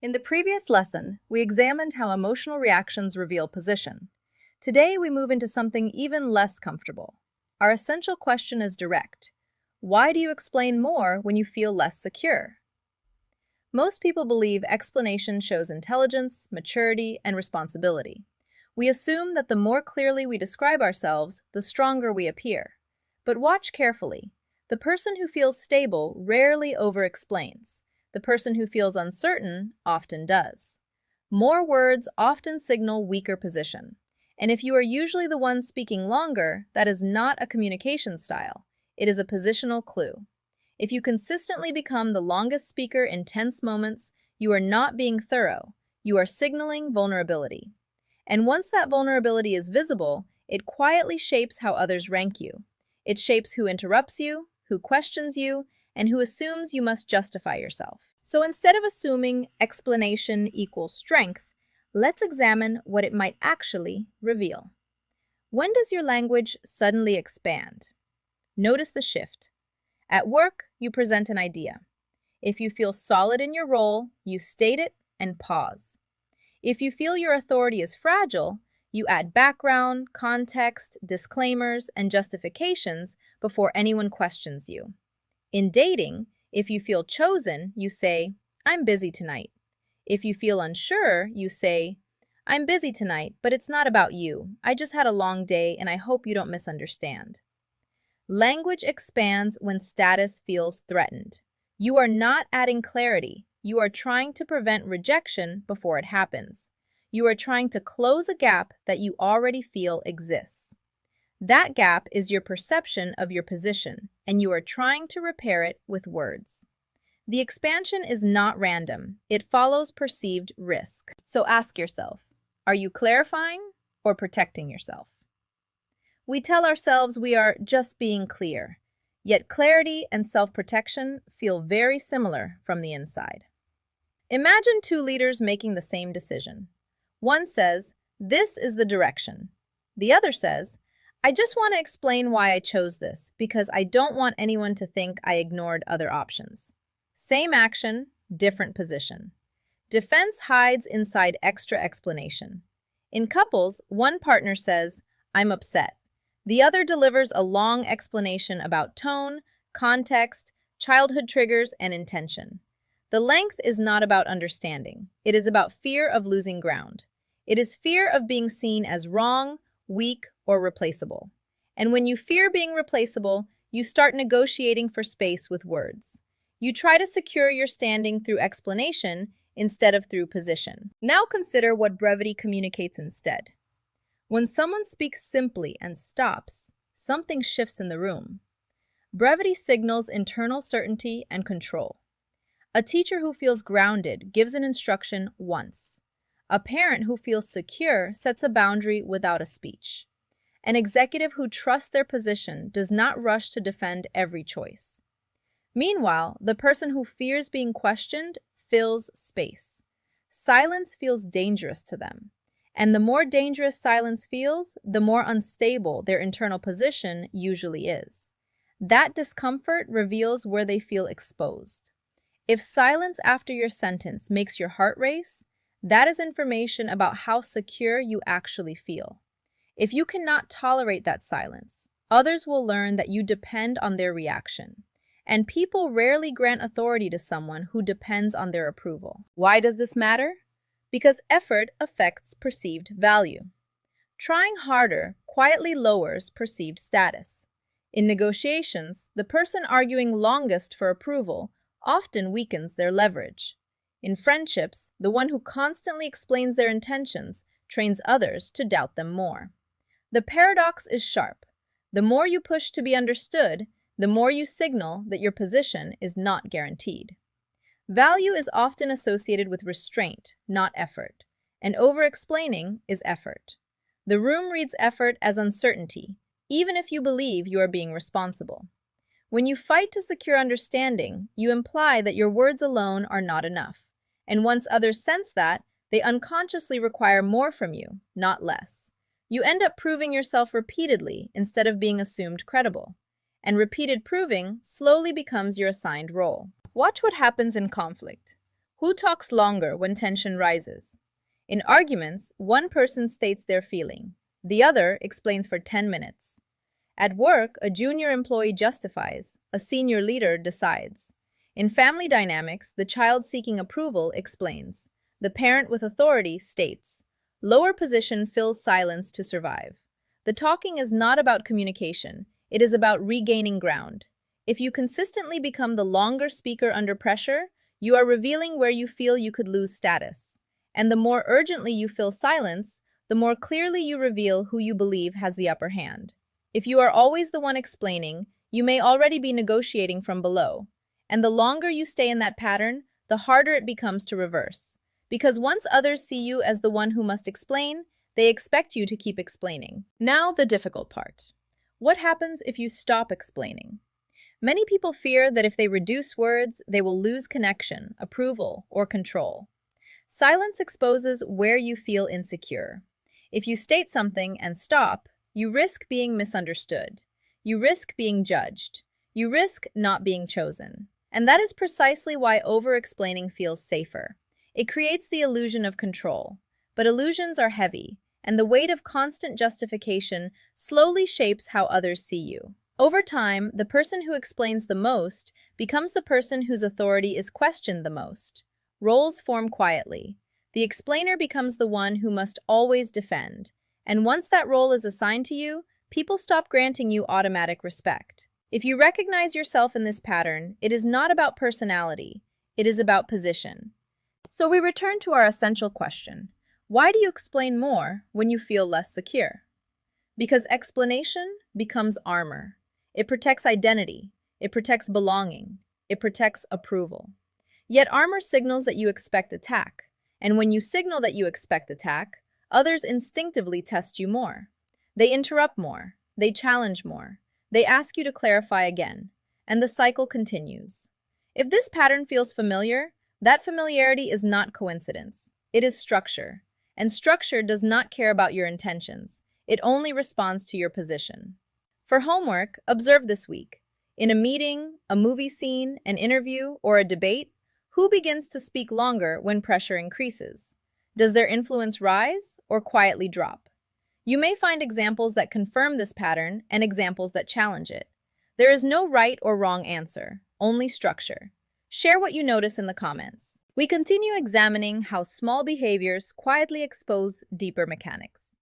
In the previous lesson, we examined how emotional reactions reveal position. Today, we move into something even less comfortable. Our essential question is direct. Why do you explain more when you feel less secure? Most people believe explanation shows intelligence, maturity, and responsibility. We assume that the more clearly we describe ourselves, the stronger we appear. But watch carefully. The person who feels stable rarely over-explains. The person who feels uncertain often does. More words often signal weaker position. And if you are usually the one speaking longer, that is not a communication style. It is a positional clue. If you consistently become the longest speaker in tense moments, you are not being thorough. You are signaling vulnerability. And once that vulnerability is visible, it quietly shapes how others rank you. It shapes who interrupts you, who questions you, and who assumes you must justify yourself. So instead of assuming explanation equals strength, let's examine what it might actually reveal. When does your language suddenly expand? Notice the shift. At work, you present an idea. If you feel solid in your role, you state it and pause. If you feel your authority is fragile, you add background, context, disclaimers, and justifications before anyone questions you. In dating, if you feel chosen, you say, "I'm busy tonight." If you feel unsure, you say, "I'm busy tonight, but it's not about you. I just had a long day and I hope you don't misunderstand." Language expands when status feels threatened. You are not adding clarity. You are trying to prevent rejection before it happens. You are trying to close a gap that you already feel exists. That gap is your perception of your position, and you are trying to repair it with words. The expansion is not random. It follows perceived risk. So ask yourself, are you clarifying or protecting yourself? We tell ourselves we are just being clear, yet clarity and self-protection feel very similar from the inside. Imagine two leaders making the same decision. One says, "This is the direction." The other says, "I just want to explain why I chose this, because I don't want anyone to think I ignored other options." Same action, different position. Defense hides inside extra explanation. In couples, one partner says, "I'm upset." The other delivers a long explanation about tone, context, childhood triggers, and intention. The length is not about understanding. It is about fear of losing ground. It is fear of being seen as wrong, weak, or replaceable. And when you fear being replaceable, you start negotiating for space with words. You try to secure your standing through explanation instead of through position. Now consider what brevity communicates instead. When someone speaks simply and stops, something shifts in the room. Brevity signals internal certainty and control. A teacher who feels grounded gives an instruction once. A parent who feels secure sets a boundary without a speech. An executive who trusts their position does not rush to defend every choice. Meanwhile, the person who fears being questioned fills space. Silence feels dangerous to them. And the more dangerous silence feels, the more unstable their internal position usually is. That discomfort reveals where they feel exposed. If silence after your sentence makes your heart race, that is information about how secure you actually feel. If you cannot tolerate that silence, others will learn that you depend on their reaction. And people rarely grant authority to someone who depends on their approval. Why does this matter? Because effort affects perceived value. Trying harder quietly lowers perceived status. In negotiations, the person arguing longest for approval often weakens their leverage. In friendships, the one who constantly explains their intentions trains others to doubt them more. The paradox is sharp. The more you push to be understood, the more you signal that your position is not guaranteed. Value is often associated with restraint, not effort, and over-explaining is effort. The room reads effort as uncertainty, even if you believe you are being responsible. When you fight to secure understanding, you imply that your words alone are not enough, and once others sense that, they unconsciously require more from you, not less. You end up proving yourself repeatedly instead of being assumed credible, and repeated proving slowly becomes your assigned role. Watch what happens in conflict. Who talks longer when tension rises? In arguments, one person states their feeling. The other explains for 10 minutes. At work, a junior employee justifies, a senior leader decides. In family dynamics, the child seeking approval explains. The parent with authority states. Lower position fills silence to survive. The talking is not about communication, it is about regaining ground. If you consistently become the longer speaker under pressure, you are revealing where you feel you could lose status. And the more urgently you fill silence, the more clearly you reveal who you believe has the upper hand. If you are always the one explaining, you may already be negotiating from below. And the longer you stay in that pattern, the harder it becomes to reverse. Because once others see you as the one who must explain, they expect you to keep explaining. Now the difficult part. What happens if you stop explaining? Many people fear that if they reduce words, they will lose connection, approval, or control. Silence exposes where you feel insecure. If you state something and stop, you risk being misunderstood. You risk being judged. You risk not being chosen. And that is precisely why over-explaining feels safer. It creates the illusion of control. But illusions are heavy, and the weight of constant justification slowly shapes how others see you. Over time, the person who explains the most becomes the person whose authority is questioned the most. Roles form quietly. The explainer becomes the one who must always defend. And once that role is assigned to you, people stop granting you automatic respect. If you recognize yourself in this pattern, it is not about personality, it is about position. So we return to our essential question. Why do you explain more when you feel less secure? Because explanation becomes armor. It protects identity. It protects belonging. It protects approval. Yet armor signals that you expect attack. And when you signal that you expect attack, others instinctively test you more. They interrupt more. They challenge more. They ask you to clarify again. And the cycle continues. If this pattern feels familiar, that familiarity is not coincidence. It is structure. And structure does not care about your intentions. It only responds to your position. For homework, observe this week. In a meeting, a movie scene, an interview, or a debate, who begins to speak longer when pressure increases? Does their influence rise or quietly drop? You may find examples that confirm this pattern and examples that challenge it. There is no right or wrong answer, only structure. Share what you notice in the comments. We continue examining how small behaviors quietly expose deeper mechanics.